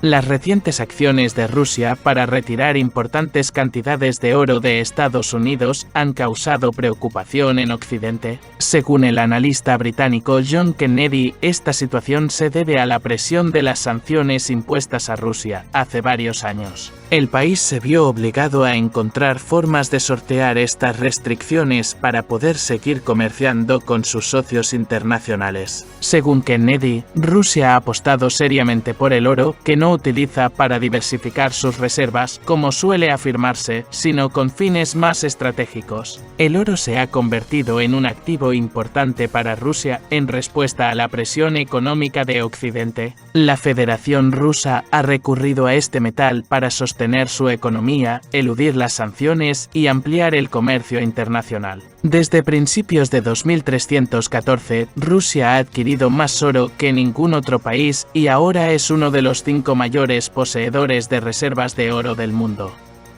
Las recientes acciones de Rusia para retirar importantes cantidades de oro de Estados Unidos han causado preocupación en Occidente. Según el analista británico John Kennedy, esta situación se debe a la presión de las sanciones impuestas a Rusia hace varios años. El país se vio obligado a encontrar formas de sortear estas restricciones para poder seguir comerciando con sus socios internacionales. Según Kennedy, Rusia ha apostado seriamente por el oro, que no utiliza para diversificar sus reservas, como suele afirmarse, sino con fines más estratégicos. El oro se ha convertido en un activo importante para Rusia en respuesta a la presión económica de Occidente. La Federación Rusa ha recurrido a este metal para sostener su economía, eludir las sanciones y ampliar el comercio internacional. Desde principios de 2314, Rusia ha adquirido más oro que ningún otro país y ahora es uno de los 5 mayores poseedores de reservas de oro del mundo,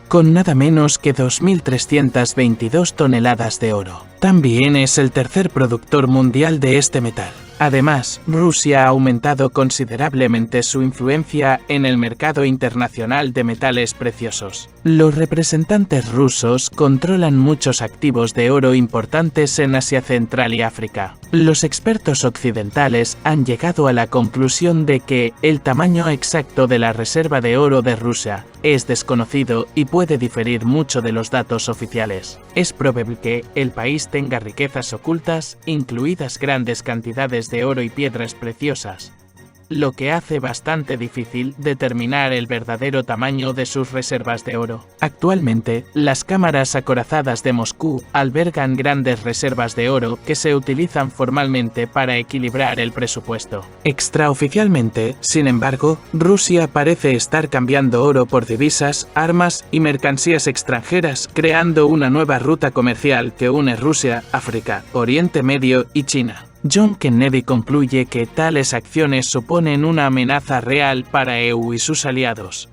con nada menos que 2.322 toneladas de oro. También es el tercer productor mundial de este metal. Además, Rusia ha aumentado considerablemente su influencia en el mercado internacional de metales preciosos. Los representantes rusos controlan muchos activos de oro importantes en Asia Central y África. Los expertos occidentales han llegado a la conclusión de que el tamaño exacto de la reserva de oro de Rusia es desconocido y puede diferir mucho de los datos oficiales. Es probable que el país tenga riquezas ocultas, incluidas grandes cantidades de oro y piedras preciosas, lo que hace bastante difícil determinar el verdadero tamaño de sus reservas de oro. Actualmente, las cámaras acorazadas de Moscú albergan grandes reservas de oro que se utilizan formalmente para equilibrar el presupuesto. Extraoficialmente, sin embargo, Rusia parece estar cambiando oro por divisas, armas y mercancías extranjeras, creando una nueva ruta comercial que une Rusia, África, Oriente Medio y China. John Kennedy concluye que tales acciones suponen una amenaza real para EU y sus aliados,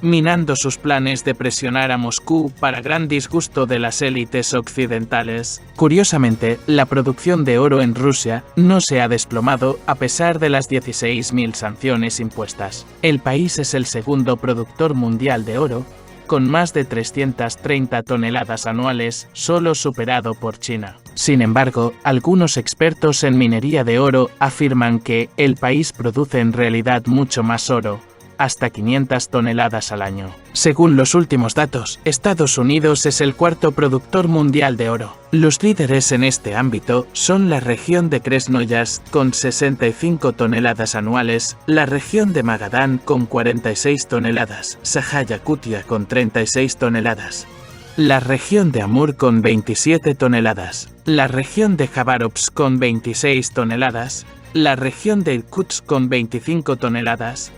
minando sus planes de presionar a Moscú para gran disgusto de las élites occidentales. Curiosamente, la producción de oro en Rusia no se ha desplomado a pesar de las 16.000 sanciones impuestas. El país es el segundo productor mundial de oro, con más de 330 toneladas anuales, solo superado por China. Sin embargo, algunos expertos en minería de oro afirman que el país produce en realidad mucho más oro, hasta 500 toneladas al año. Según los últimos datos, Estados Unidos es el cuarto productor mundial de oro. Los líderes en este ámbito son la región de Krasnoyarsk con 65 toneladas anuales, la región de Magadán con 46 toneladas, Saja-Yakutia con 36 toneladas, la región de Amur con 27 toneladas, la región de Khabarovsk con 26 toneladas, la región de Irkutsk con 25 toneladas,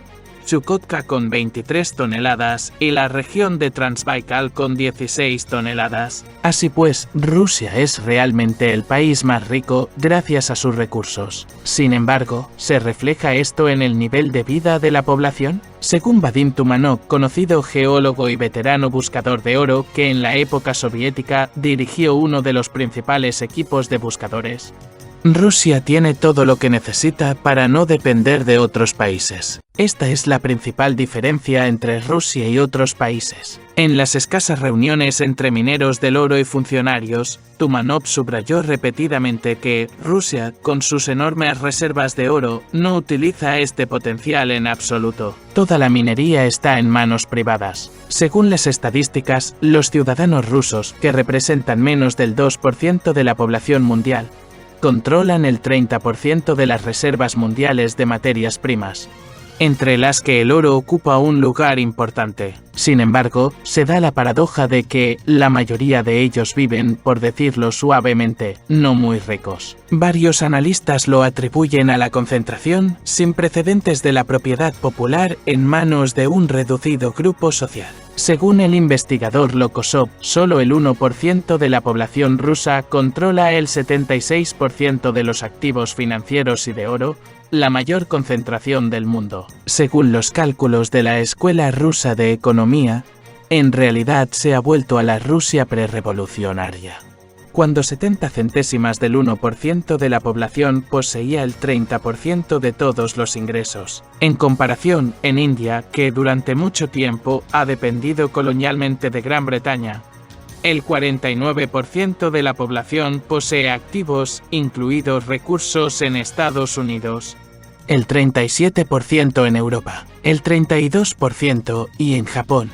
Chukotka con 23 toneladas y la región de Transbaikal con 16 toneladas. Así pues, Rusia es realmente el país más rico gracias a sus recursos. Sin embargo, ¿se refleja esto en el nivel de vida de la población? Según Vadim Tumanov, conocido geólogo y veterano buscador de oro que en la época soviética dirigió uno de los principales equipos de buscadores, Rusia tiene todo lo que necesita para no depender de otros países. Esta es la principal diferencia entre Rusia y otros países. En las escasas reuniones entre mineros del oro y funcionarios, Tumanov subrayó repetidamente que Rusia, con sus enormes reservas de oro, no utiliza este potencial en absoluto. Toda la minería está en manos privadas. Según las estadísticas, los ciudadanos rusos, que representan menos del 2% de la población mundial, controlan el 30% de las reservas mundiales de materias primas, entre las que el oro ocupa un lugar importante. Sin embargo, se da la paradoja de que la mayoría de ellos viven, por decirlo suavemente, no muy ricos. Varios analistas lo atribuyen a la concentración sin precedentes de la propiedad popular en manos de un reducido grupo social. Según el investigador Lokosov, solo el 1% de la población rusa controla el 76% de los activos financieros y de oro, la mayor concentración del mundo. Según los cálculos de la Escuela Rusa de Economía, en realidad se ha vuelto a la Rusia prerrevolucionaria. cuando 70 centésimas del 1% de la población poseía el 30% de todos los ingresos. En comparación, en India, que durante mucho tiempo ha dependido colonialmente de Gran Bretaña, el 49% de la población posee activos, incluidos recursos en Estados Unidos, el 37% en Europa, el 32% y en Japón,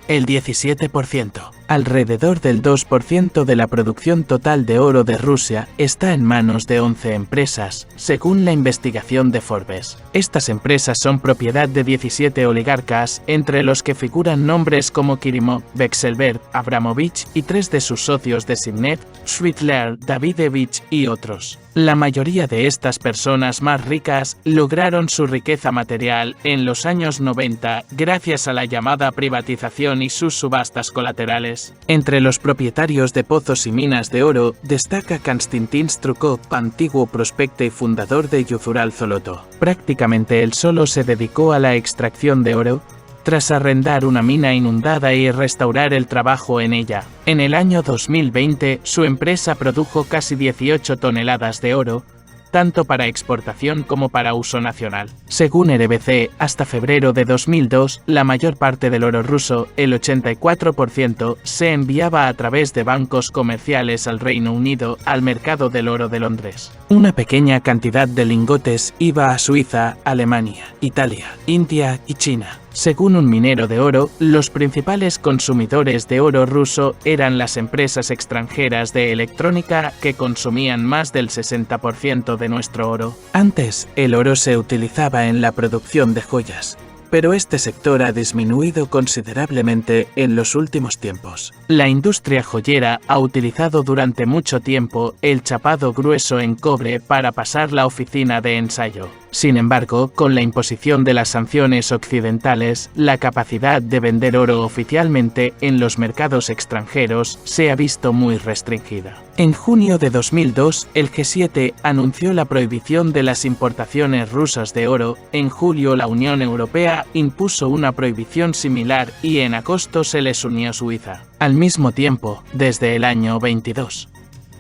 el 17%. Alrededor del 2% de la producción total de oro de Rusia está en manos de 11 empresas, según la investigación de Forbes. Estas empresas son propiedad de 17 oligarcas, entre los que figuran nombres como Kirimov, Vekselberg, Abramovich y 3 de sus socios de Simnet, Schwitler, Davidovich y otros. La mayoría de estas personas más ricas lograron su riqueza material en los años 90 gracias a la llamada privatización y sus subastas colaterales. Entre los propietarios de pozos y minas de oro destaca Konstantin Strukov, antiguo prospecto y fundador de Yuzural Zoloto. Prácticamente él solo se dedicó a la extracción de oro, tras arrendar una mina inundada y restaurar el trabajo en ella. En el año 2020, su empresa produjo casi 18 toneladas de oro, tanto para exportación como para uso nacional. Según RBC, hasta febrero de 2002, la mayor parte del oro ruso, el 84%, se enviaba a través de bancos comerciales al Reino Unido, al mercado del oro de Londres. Una pequeña cantidad de lingotes iba a Suiza, Alemania, Italia, India y China. Según un minero de oro, los principales consumidores de oro ruso eran las empresas extranjeras de electrónica que consumían más del 60% de nuestro oro. Antes, el oro se utilizaba en la producción de joyas, pero este sector ha disminuido considerablemente en los últimos tiempos. La industria joyera ha utilizado durante mucho tiempo el chapado grueso en cobre para pasar la oficina de ensayo. Sin embargo, con la imposición de las sanciones occidentales, la capacidad de vender oro oficialmente en los mercados extranjeros se ha visto muy restringida. En junio de 2002, el G7 anunció la prohibición de las importaciones rusas de oro. En julio, la Unión Europea impuso una prohibición similar y en agosto se les unió Suiza. Al mismo tiempo, desde el año 22.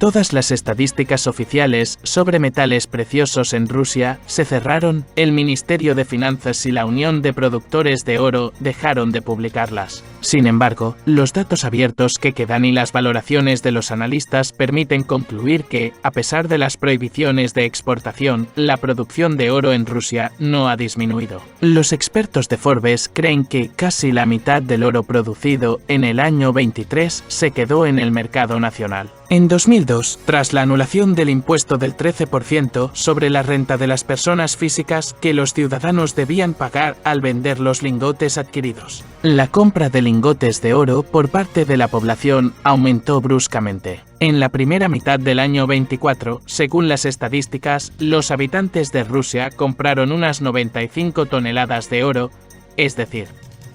Todas las estadísticas oficiales sobre metales preciosos en Rusia se cerraron, el Ministerio de Finanzas y la Unión de Productores de Oro dejaron de publicarlas. Sin embargo, los datos abiertos que quedan y las valoraciones de los analistas permiten concluir que, a pesar de las prohibiciones de exportación, la producción de oro en Rusia no ha disminuido. Los expertos de Forbes creen que casi la mitad del oro producido en el año 23 se quedó en el mercado nacional. En 2002, tras la anulación del impuesto del 13% sobre la renta de las personas físicas que los ciudadanos debían pagar al vender los lingotes adquiridos, la compra de lingotes de oro por parte de la población aumentó bruscamente. En la primera mitad del año 24, según las estadísticas, los habitantes de Rusia compraron unas 95 toneladas de oro, es decir,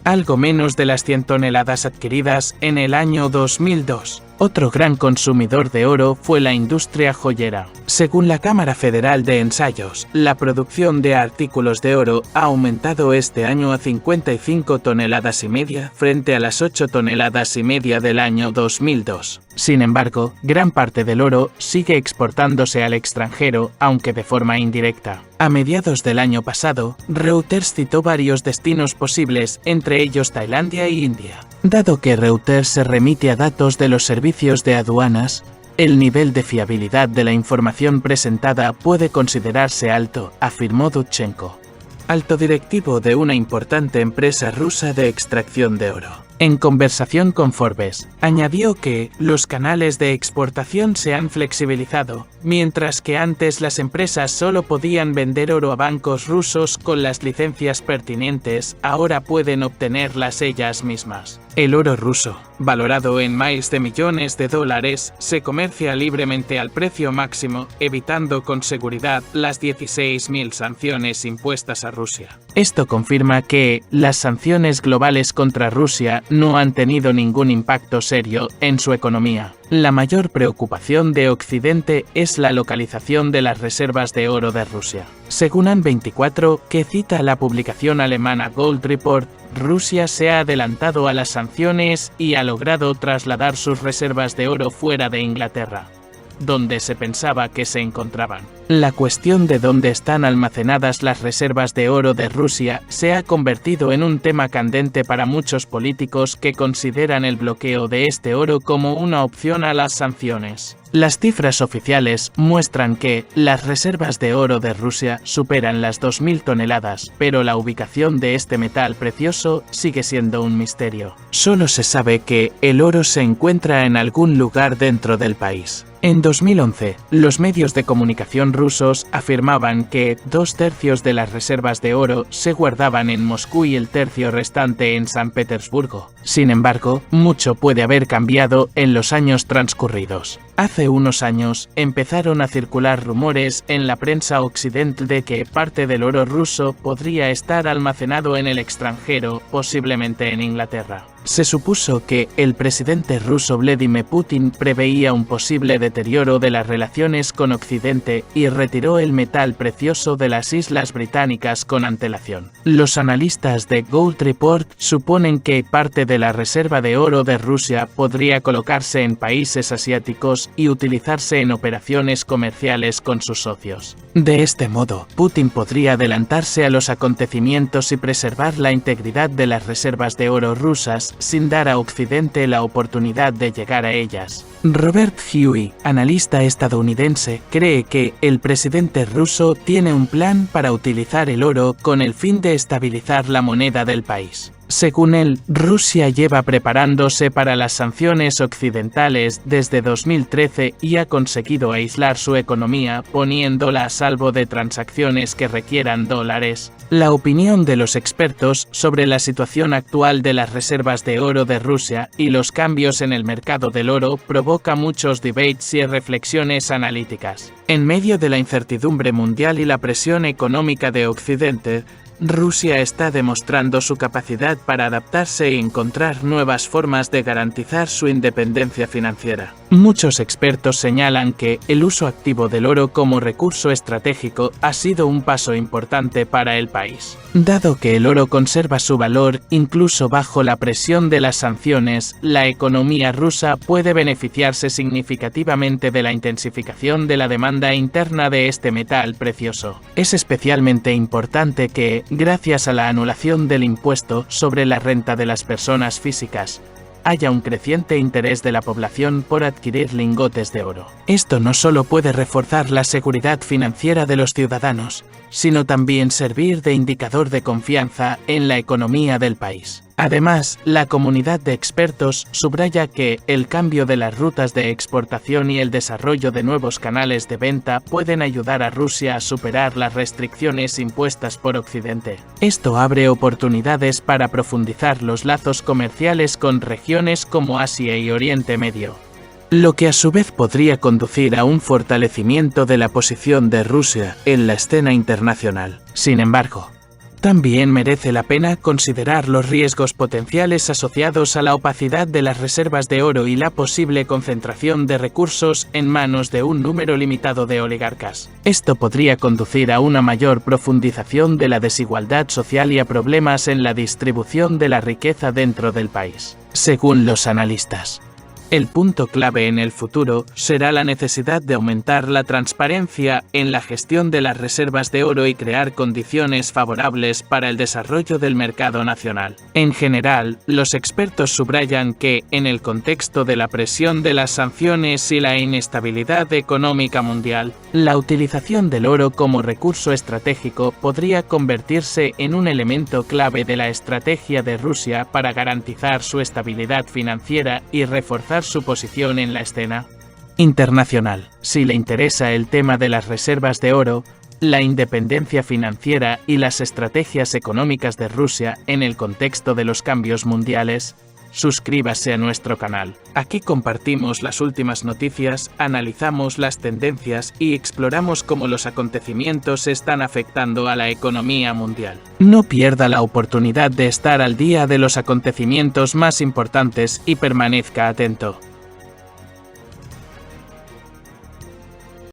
algo menos de las 100 toneladas adquiridas en el año 2002. Otro gran consumidor de oro fue la industria joyera. Según la Cámara Federal de Ensayos, la producción de artículos de oro ha aumentado este año a 55 toneladas y media frente a las 8 toneladas y media del año 2002. Sin embargo, gran parte del oro sigue exportándose al extranjero, aunque de forma indirecta. A mediados del año pasado, Reuters citó varios destinos posibles, entre ellos Tailandia e India. Dado que Reuters se remite a datos de los servicios de aduanas, el nivel de fiabilidad de la información presentada puede considerarse alto, afirmó Dudchenko, alto directivo de una importante empresa rusa de extracción de oro. En conversación con Forbes, añadió que los canales de exportación se han flexibilizado, mientras que antes las empresas solo podían vender oro a bancos rusos con las licencias pertinentes, ahora pueden obtenerlas ellas mismas. El oro ruso, valorado en más de millones de dólares, se comercia libremente al precio máximo, evitando con seguridad las 16.000 sanciones impuestas a Rusia. Esto confirma que las sanciones globales contra Rusia no han tenido ningún impacto serio en su economía. La mayor preocupación de Occidente es la localización de las reservas de oro de Rusia. Según AN24, que cita la publicación alemana Gold Report, Rusia se ha adelantado a las sanciones y ha logrado trasladar sus reservas de oro fuera de Inglaterra, donde se pensaba que se encontraban. La cuestión de dónde están almacenadas las reservas de oro de Rusia se ha convertido en un tema candente para muchos políticos que consideran el bloqueo de este oro como una opción a las sanciones. Las cifras oficiales muestran que las reservas de oro de Rusia superan las 2.000 toneladas, pero la ubicación de este metal precioso sigue siendo un misterio. Solo se sabe que el oro se encuentra en algún lugar dentro del país. En 2011, los medios de comunicación rusos afirmaban que 2/3 de las reservas de oro se guardaban en Moscú y el tercio restante en San Petersburgo. Sin embargo, mucho puede haber cambiado en los años transcurridos. Hace unos años empezaron a circular rumores en la prensa occidental de que parte del oro ruso podría estar almacenado en el extranjero, posiblemente en Inglaterra. Se supuso que el presidente ruso Vladimir Putin preveía un posible deterioro de las relaciones con Occidente y retiró el metal precioso de las Islas Británicas con antelación. Los analistas de Gold Report suponen que parte de la reserva de oro de Rusia podría colocarse en países asiáticos y utilizarse en operaciones comerciales con sus socios. De este modo, Putin podría adelantarse a los acontecimientos y preservar la integridad de las reservas de oro rusas sin dar a Occidente la oportunidad de llegar a ellas. Robert Huey, analista estadounidense, cree que el presidente ruso tiene un plan para utilizar el oro con el fin de estabilizar la moneda del país. Según él, Rusia lleva preparándose para las sanciones occidentales desde 2013 y ha conseguido aislar su economía poniéndola a salvo de transacciones que requieran dólares. La opinión de los expertos sobre la situación actual de las reservas de oro de Rusia y los cambios en el mercado del oro provoca muchos debates y reflexiones analíticas. En medio de la incertidumbre mundial y la presión económica de Occidente, Rusia está demostrando su capacidad para adaptarse y encontrar nuevas formas de garantizar su independencia financiera. Muchos expertos señalan que el uso activo del oro como recurso estratégico ha sido un paso importante para el país. Dado que el oro conserva su valor incluso bajo la presión de las sanciones, la economía rusa puede beneficiarse significativamente de la intensificación de la demanda interna de este metal precioso. Es especialmente importante que, gracias a la anulación del impuesto sobre la renta de las personas físicas, haya un creciente interés de la población por adquirir lingotes de oro. Esto no solo puede reforzar la seguridad financiera de los ciudadanos, sino también servir de indicador de confianza en la economía del país. Además, la comunidad de expertos subraya que el cambio de las rutas de exportación y el desarrollo de nuevos canales de venta pueden ayudar a Rusia a superar las restricciones impuestas por Occidente. Esto abre oportunidades para profundizar los lazos comerciales con regiones como Asia y Oriente Medio, lo que a su vez podría conducir a un fortalecimiento de la posición de Rusia en la escena internacional. Sin embargo, también merece la pena considerar los riesgos potenciales asociados a la opacidad de las reservas de oro y la posible concentración de recursos en manos de un número limitado de oligarcas. Esto podría conducir a una mayor profundización de la desigualdad social y a problemas en la distribución de la riqueza dentro del país. Según los analistas, el punto clave en el futuro será la necesidad de aumentar la transparencia en la gestión de las reservas de oro y crear condiciones favorables para el desarrollo del mercado nacional. En general, los expertos subrayan que, en el contexto de la presión de las sanciones y la inestabilidad económica mundial, la utilización del oro como recurso estratégico podría convertirse en un elemento clave de la estrategia de Rusia para garantizar su estabilidad financiera y reforzar su posición en la escena internacional. Si le interesa el tema de las reservas de oro, la independencia financiera y las estrategias económicas de Rusia en el contexto de los cambios mundiales, suscríbase a nuestro canal. Aquí compartimos las últimas noticias, analizamos las tendencias y exploramos cómo los acontecimientos están afectando a la economía mundial. No pierda la oportunidad de estar al día de los acontecimientos más importantes y permanezca atento.